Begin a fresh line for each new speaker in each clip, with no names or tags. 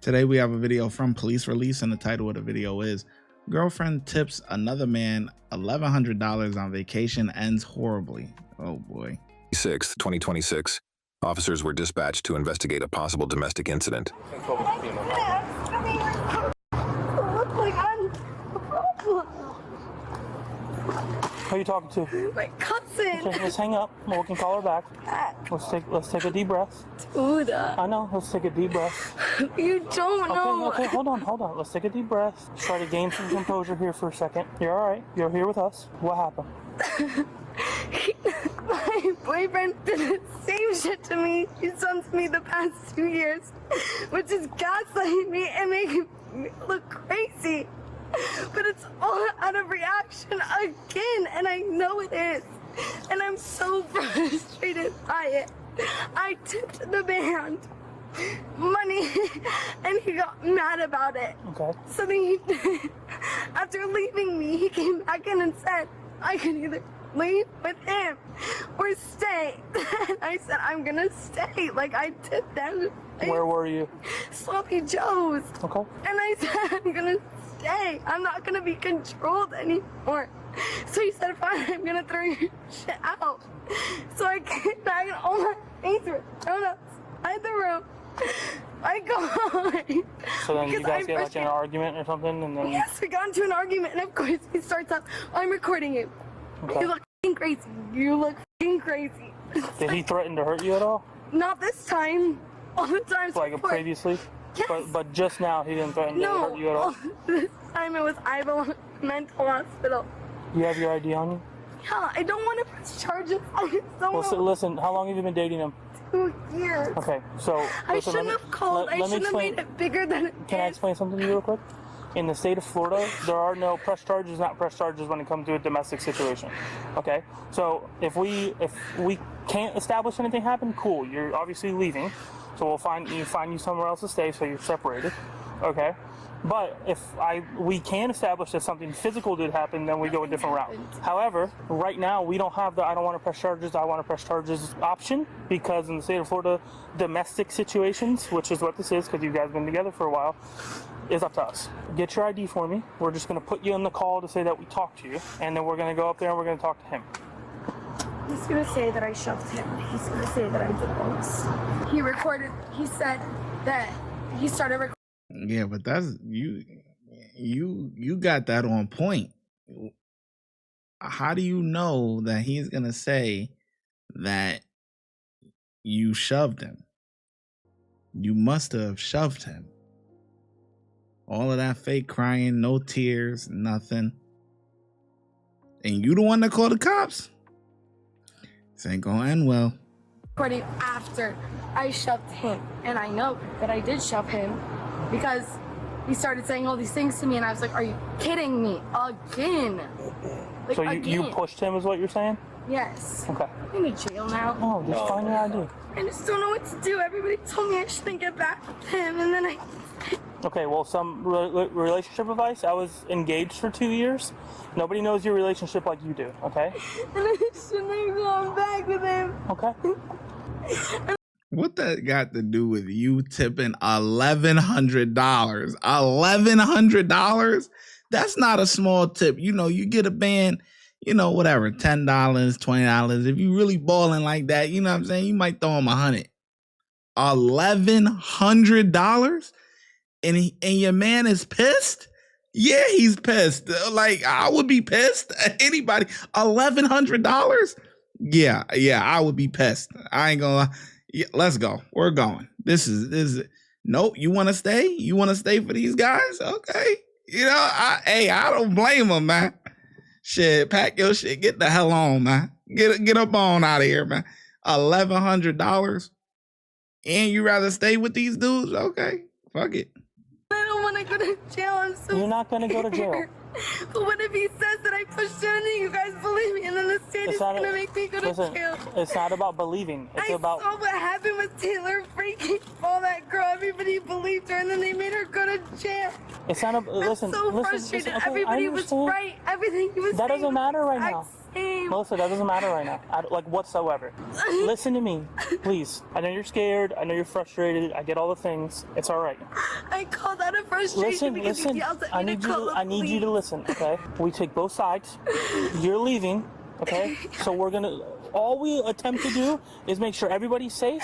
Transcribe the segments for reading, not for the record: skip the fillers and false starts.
Today we have a video from Police Release, and the title of the video is Girlfriend Tips Another Man $1,100 on Vacation Ends Horribly. Oh boy.
6th, 2026. Officers were dispatched to investigate a possible domestic incident.
Who are you talking to?
My cousin.
Okay, let's hang up. We can call her back. Let's take a deep breath.
Dude.
I know. Let's take a deep breath.
You don't know.
Okay. Hold on. Let's take a deep breath. Let's try to gain some composure here for a second. You're all right. You're here with us. What happened?
My boyfriend did the same shit to me he's done to me the past 2 years, which is gaslighting me and making me look crazy. But it's all out of reaction again, and I know it is. And I'm so frustrated by it. I tipped the band money, and he got mad about it.
Okay.
So then after leaving me, he came back in and said I could either leave with him or stay. And I said, I'm gonna stay. Like, I tipped them.
Where were you?
Sloppy Joe's.
Okay.
And I said, I'm gonna stay. I'm not gonna be controlled anymore. So he said, fine, I'm gonna throw your shit out. So I came back and all my things were thrown outside the room. I go home.
So then you guys get like in an argument or something, and then...
Yes, we got into an argument, and of course he starts up, I'm recording you.
Okay.
You look f***ing crazy. You look f***ing crazy.
Did he threaten to hurt you at all?
Not this time. All the times
Like
before.
previously?
Yes.
But just now he didn't threaten to hurt you at all?
This time it was Ivo Mental Hospital.
You have your ID on you?
Yeah, I don't want to press charges. I just don't want
Listen, how long have you been dating him?
2 years.
Okay, so...
I shouldn't have called. I shouldn't have made it bigger than it is.
Can I explain something to you real quick? In the state of Florida, there are no press charges, not press charges when it comes to a domestic situation. Okay? So if we can't establish anything happened, cool. You're obviously leaving. So we'll find you somewhere else to stay so you're separated. Okay? But if we can establish that something physical did happen, then we go a different route. However, right now we don't have the I don't want to press charges, I want to press charges option, because in the state of Florida, domestic situations, which is what this is because you guys have been together for a while, is up to us. Get your ID for me. We're just going to put you on the call to say that we talked to you, and then we're going to go up there and we're going to talk to him.
He's going to say that I shoved him. He's going to say that I did all this. He said that he started recording.
Yeah, but that's you got that on point. How do you know that he's gonna say that you shoved him? You must have shoved him. All of that fake crying, no tears, nothing. And you the one that called the cops? This ain't gonna end well.
Recording after I shoved him. And I know that I did shove him because he started saying all these things to me, and I was like, are you kidding me? Again. Like,
so you pushed him is what you're saying?
Yes.
Okay.
I'm in jail now.
Oh, just find your ID.
I just don't know what to do. Everybody told me I shouldn't get back with him, and then I...
Okay, well, some relationship advice. I was engaged for 2 years. Nobody knows your relationship like you do, okay?
And I shouldn't have gone back with him.
Okay.
What that got to do with you tipping $1,100? $1,100? That's not a small tip. You know, you get a band, you know, whatever, $10, $20. If you really balling like that, you know what I'm saying? You might throw him $100. $1,100? And your man is pissed? Yeah, he's pissed. Like, I would be pissed. Anybody. $1,100? Yeah, I would be pissed. I ain't gonna lie. Yeah, let's go. We're going. This is nope. You want to stay? You want to stay for these guys? Okay. You know, I don't blame them, man. Shit, pack your shit. Get the hell on, man. Get up on out of here, man. $1,100, and you rather stay with these dudes? Okay, fuck it.
I don't want to go to jail. I'm so
You're not gonna go to jail.
But what if he says that I pushed him and you guys believe me, and then the state is going to make me go to jail?
It's not about believing. It's about...
I saw what happened with Taylor freaking all that girl. Everybody believed her, and then they made her go to jail.
It's not a... Listen,
I'm so frustrated.
Okay,
everybody was right. Everything he was saying.
That doesn't matter right now.
name.
Melissa, that doesn't matter right now. Like, whatsoever. Listen to me, please. I know you're scared. I know you're frustrated. I get all the things. It's all right.
I called out of frustration because he yelled at me to call the
I need you to
police.
listen, okay? We take both sides. You're leaving, okay? So we're gonna, all we attempt to do is make sure everybody's safe.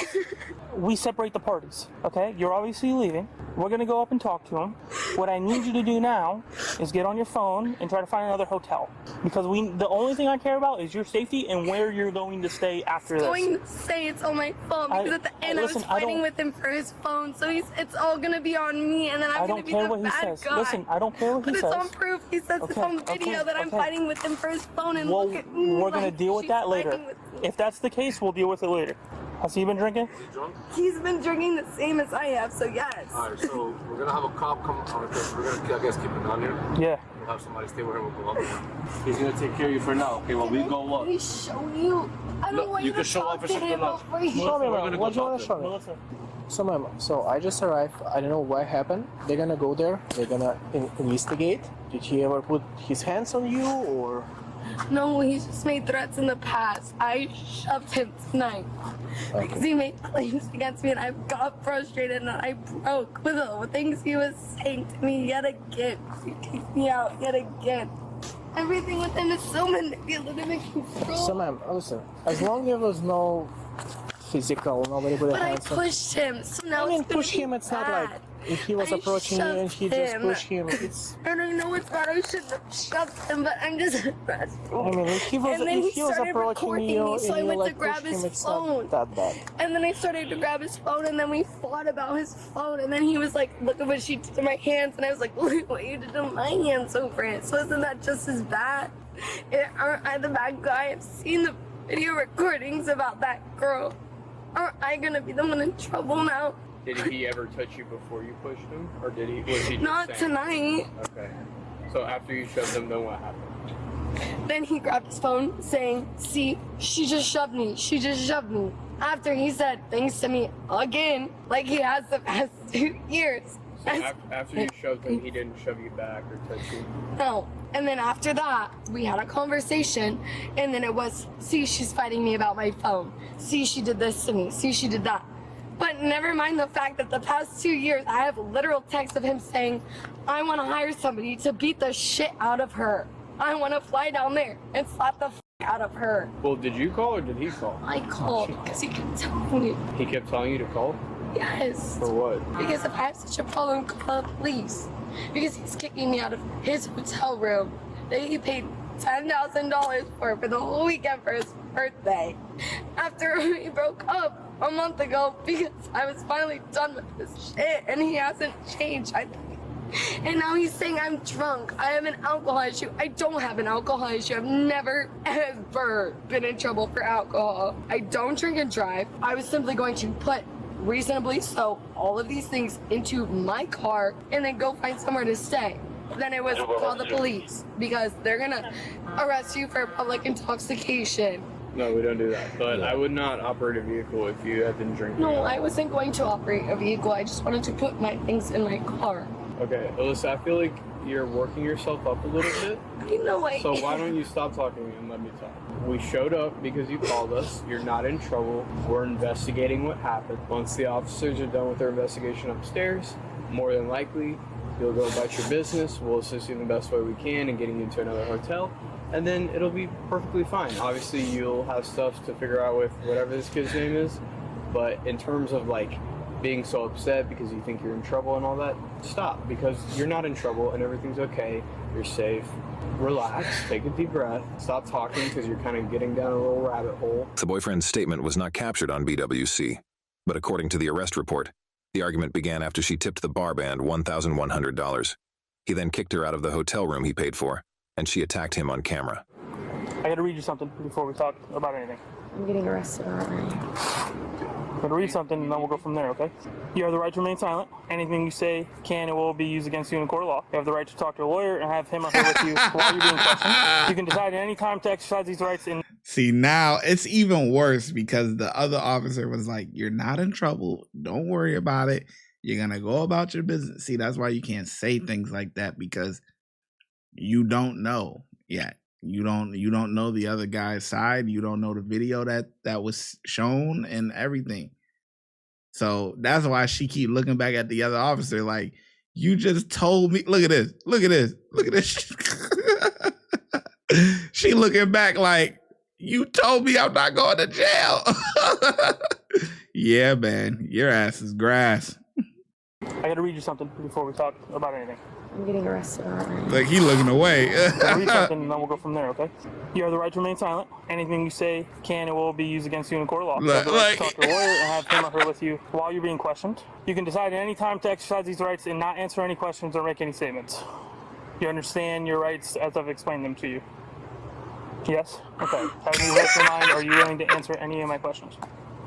We separate the parties, okay? You're obviously leaving. We're gonna go up and talk to him. What I need you to do now is get on your phone and try to find another hotel. Because the only thing I care about is your safety and where you're going to stay after this.
Going to say it's on my phone because at the end I was fighting with him for his phone, so it's all gonna be on me, and then I'm gonna be the bad guy.
Listen, I don't care what he says.
But it's on proof. He says it's on video that I'm fighting with him for his phone, and look at me.
We're gonna deal with that later. If that's the case, we'll deal with it later. Has he been drinking?
Is he drunk?
He's been drinking the same as I have, so yes.
Alright, so we're gonna have a cop come on because we're gonna, I guess, keep an eye on here.
Yeah.
We'll have somebody stay with him. We'll go up. He's gonna take care of you for now. Okay, when we go up.
Can I show you? I don't want you to
show
talk
off for
to
something
him
else.
over here.
Show me,
We're
man.
gonna
What
go
do you want
talk
to
to
show
him.
me?
Melissa.
So, ma'am, so I just arrived. I don't know what happened. They're gonna go there. They're gonna investigate. Did he ever put his hands on you, or?
No, he just made threats in the past. I shoved him tonight because he made claims against me, and I got frustrated and I broke with all the things he was saying to me yet again. He kicked me out yet again. Everything with him is so manipulative and control.
So, ma'am, listen. As long as there was no physical, nobody put
But
their
I
hands on.
pushed him, so now
I mean,
it's gonna
push
be
him. It's not
bad.
like if he was
I
approaching you and he
shoved
just
him.
pushed him. It's.
And I know it's bad. I shouldn't have shoved him, but I'm just frustrated.
I mean, if he was,
And then
if he was
started
approaching
recording
you
me,
and
so I
you
went to
like
grab
pushed
his
him, it's
phone.
not that bad.
And then I started to grab his phone, and then we fought about his phone. And then he was like, "Look at what she did to my hands." And I was like, "Look at what you did to my hands over it." So isn't that just as bad? Aren't I the bad guy? I've seen the video recordings about that girl. Aren't I gonna be the one in trouble now?
Did he ever touch you before you pushed him, or did he? Was he just
Not
saying?
tonight.
Okay. So after you shoved him, then what happened?
Then he grabbed his phone saying, "See, she just shoved me. She just shoved me." After he said things to me again, like he has the past 2 years.
So after you shoved him, he didn't shove you back or touch you.
No. And then after that, we had a conversation, and then it was, "See, she's fighting me about my phone. See, she did this to me. See, she did that." But never mind the fact that the past 2 years, I have literal texts of him saying, "I want to hire somebody to beat the shit out of her. I want to fly down there and slap the out of her."
Well, did you call or did he call?
I called because he kept telling me.
He kept telling you to call?
Yes.
For what?
Because if I have such a problem, call the police. Because he's kicking me out of his hotel room that he paid $10,000 for the whole weekend for his birthday. After we broke up a month ago because I was finally done with this shit and he hasn't changed. And now he's saying I'm drunk. I have an alcohol issue. I don't have an alcohol issue. I've never, ever been in trouble for alcohol. I don't drink and drive. I was simply going to put reasonably so all of these things into my car and then go find somewhere to stay. Then it was call the police because they're gonna arrest you for public intoxication.
No, we don't do that. But I would not operate a vehicle if you had been drinking.
No, I wasn't going to operate a vehicle. I just wanted to put my things in my car.
Okay, Alyssa, I feel like you're working yourself up a little bit.
I know I
So why don't you stop talking and let me talk? We showed up because you called us. You're not in trouble. We're investigating what happened. Once the officers are done with their investigation upstairs, more than likely, you'll go about your business. We'll assist you in the best way we can in getting you into another hotel. And then it'll be perfectly fine. Obviously, you'll have stuff to figure out with whatever this kid's name is. But in terms of like being so upset because you think you're in trouble and all that, stop, because you're not in trouble and everything's okay. You're safe. Relax, take a deep breath, stop talking because you're kind of getting down a little rabbit hole.
The boyfriend's statement was not captured on BWC, but according to the arrest report, the argument began after she tipped the bar band $1,100. He then kicked her out of the hotel room he paid for, and she attacked him on camera.
I gotta read you something before we talk about anything.
I'm getting arrested already.
I'm gonna read something and then we'll go from there, okay? You have the right to remain silent. Anything you say can and will be used against you in court of law. You have the right to talk to a lawyer and have him or her with you while you're being questioned. You can decide at any time to exercise these rights in...
See, now it's even worse because the other officer was like, "You're not in trouble. Don't worry about it. You're going to go about your business." See, that's why you can't say things like that, because you don't know yet. You don't know the other guy's side. You don't know the video that was shown and everything. So that's why she keep looking back at the other officer like, you just told me. Look at this. Look at this. Look at this. She looking back like, you told me I'm not going to jail. Yeah, man. Your ass is grass.
I gotta read you something before we talk about anything.
I'm getting arrested already.
Like, he looking away.
I'll read something and then we'll go from there, okay? You have the right to remain silent. Anything you say can and will be used against you in a court of law. You have the right to talk to a lawyer and have him or her with you while you're being questioned. You can decide at any time to exercise these rights and not answer any questions or make any statements. You understand your rights as I've explained them to you? Yes? Okay. Having you right in mind, are you willing to answer any of my questions?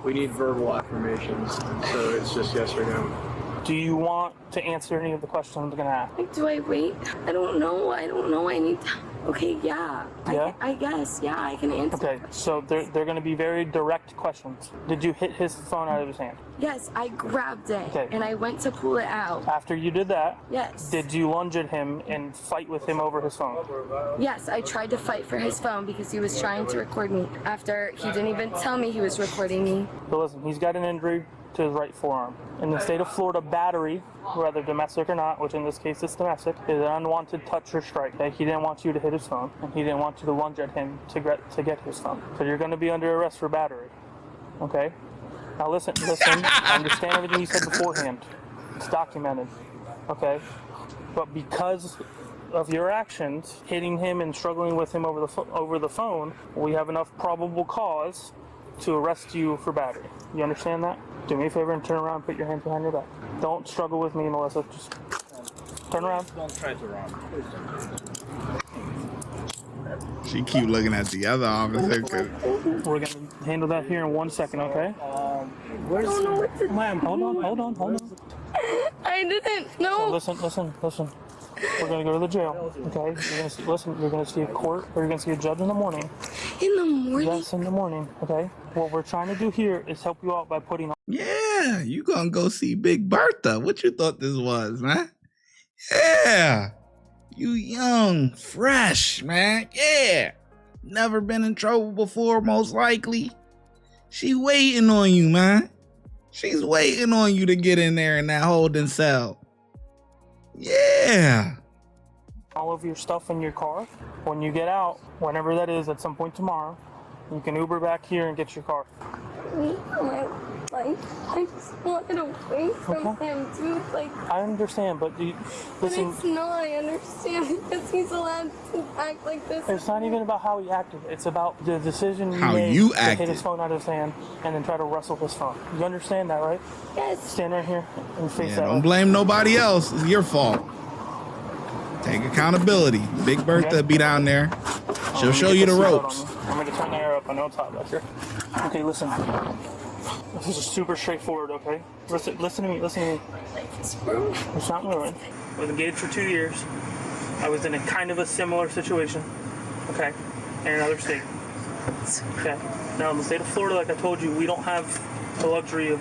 We need verbal affirmations, so it's just yes or no.
Do you want to answer any of the questions I'm going to ask?
Like, do I wait? I don't know. I need to... Okay, yeah.
Yeah?
I guess, yeah, I can answer.
Okay, so they're going to be very direct questions. Did you hit his phone out of his hand?
Yes, I grabbed it,
Okay.
and I went to pull it out.
After you did that,
Yes.
did you lunge at him and fight with him over his phone?
Yes, I tried to fight for his phone because he was trying to record me. After he didn't even tell me he was recording me.
But listen, he's got an injury to his right forearm. In the state of Florida, battery, whether domestic or not, which in this case is domestic, is an unwanted touch or strike. Okay? He didn't want you to hit his phone, and he didn't want you to lunge at him to get his phone. So you're going to be under arrest for battery. Okay? Now listen, I understand everything you said beforehand. It's documented. Okay? But because of your actions, hitting him and struggling with him over the phone, we have enough probable cause to arrest you for battery. You understand that? Do me a favor and turn around and put your hands behind your back. Don't struggle with me, Melissa. Just turn around.
Don't try to run.
She keep looking at the other officer.
We're going to handle that here in 1 second, okay?
I don't know what to do.
Ma'am, hold on.
I didn't know.
So listen. We're going to go to the jail, okay? You're going to see a court, or you're going to see a judge in the morning.
In the morning?
Yes, in the morning, okay? What we're trying to do here is help you out by putting on...
Yeah, you gonna go see Big Bertha. What you thought this was, man? Yeah. You young, fresh, man. Yeah. Never been in trouble before, most likely. She waiting on you, man. She's waiting on you to get in there in that holding cell. Yeah.
all of your stuff in your car. When you get out, whenever that is, at some point tomorrow, you can Uber back here and get your car.
I just wanted away from him, dude.
I understand, but
But
listen.
it's not. I understand because he's allowed to act like this.
It's not even about how he acted. It's about the decision
How
made
you
to
acted.
hit his phone out of his hand and then try to wrestle his phone. You understand that, right?
Yes.
Stand right here and face
Yeah,
that.
don't
way.
blame nobody else. It's your fault. Take accountability. Big Bertha be down there. She'll show you the ropes.
I'm going to turn the air up. I know it's hot back here. Okay, listen. This is super straightforward, okay? Listen to me. It's not ruined. I was engaged for 2 years. I was in a kind of a similar situation, okay, in another state. Okay. Now, in the state of Florida, like I told you, we don't have the luxury of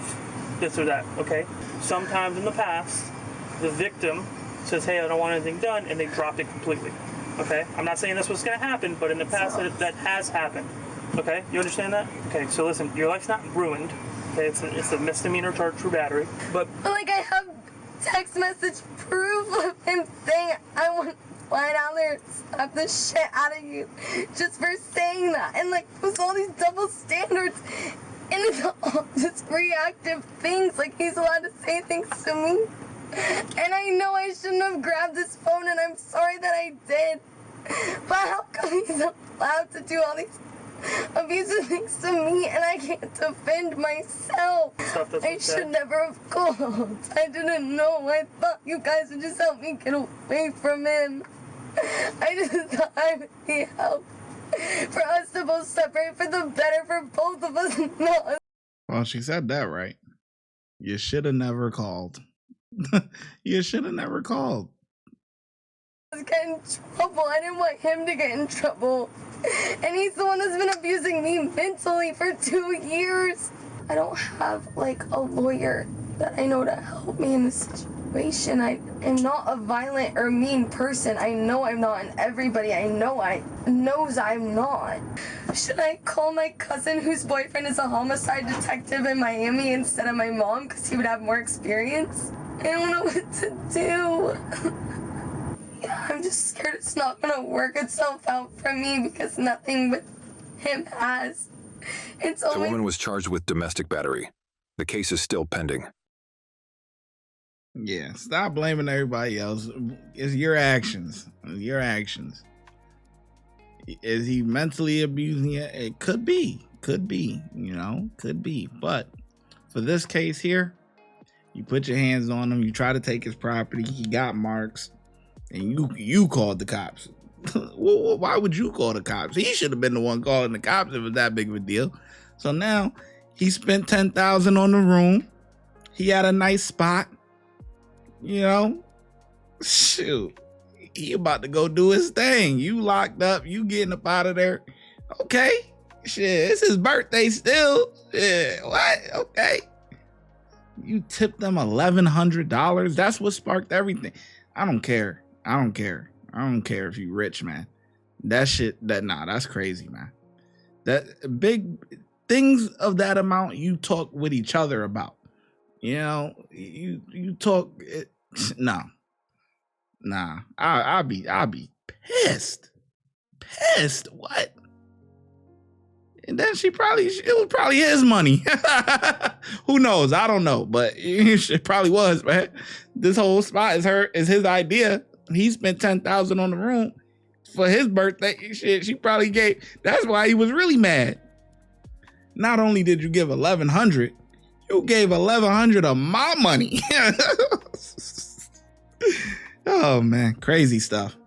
this or that, okay? Sometimes in the past, the victim says, hey, I don't want anything done, and they dropped it completely, okay? I'm not saying that's what's going to happen, but in the past, that has happened, okay? You understand that? Okay, so listen, your life's not ruined, okay? It's a misdemeanor charge for battery, but...
Like, I have text message proof of him saying I want to fly down there and slap the shit out of you just for saying that. And, like, there's all these double standards. And it's all just reactive things. Like, he's allowed to say things to me. And I know I shouldn't have grabbed his phone, and I'm sorry that I did. But how come he's allowed to do all these abusive things to me, and I can't defend myself? I should never have called. I didn't know. I thought you guys would just help me get away from him. I just thought I would be helped. For us to both separate for the better for both of us. No.
Well, she said that right. You should have never called. You should have never called.
I was getting in trouble. I didn't want him to get in trouble. And he's the one that's been abusing me mentally for 2 years. I don't have, like, a lawyer that I know to help me in this situation. situation. I am not a violent or mean person. I know I'm not, and everybody I know knows I'm not. Should I call my cousin whose boyfriend is a homicide detective in Miami instead of my mom because he would have more experience? I don't know what to do. Yeah, I'm just scared it's not gonna work itself out for me because nothing with him has. It's
The
only...
woman was charged with domestic battery. The case is still pending.
Yeah, stop blaming everybody else. It's your actions. Your actions. Is he mentally abusing you? It could be. Could be. You know, could be. But for this case here, you put your hands on him. You try to take his property. He got marks. And you called the cops. Well, why would you call the cops? He should have been the one calling the cops if it was that big of a deal. So now he spent $10,000 on the room. He had a nice spot. You know, shoot, he about to go do his thing. You locked up. You getting up out of there. Okay, shit, it's his birthday still. Yeah, what? Okay. You tipped them $1,100. That's what sparked everything. I don't care. I don't care if you rich, man. That shit, that's crazy, man. That big things of that amount you talk with each other about. You know, you talk. Nah. I'll be pissed. What? And then it was probably his money. Who knows? I don't know, but it probably was, man. This whole spot is his idea. He spent $10,000 on the room for his birthday. Shit, she probably gave. That's why he was really mad. Not only did you give $1,100, you gave $1,100 of my money. Oh man, crazy stuff.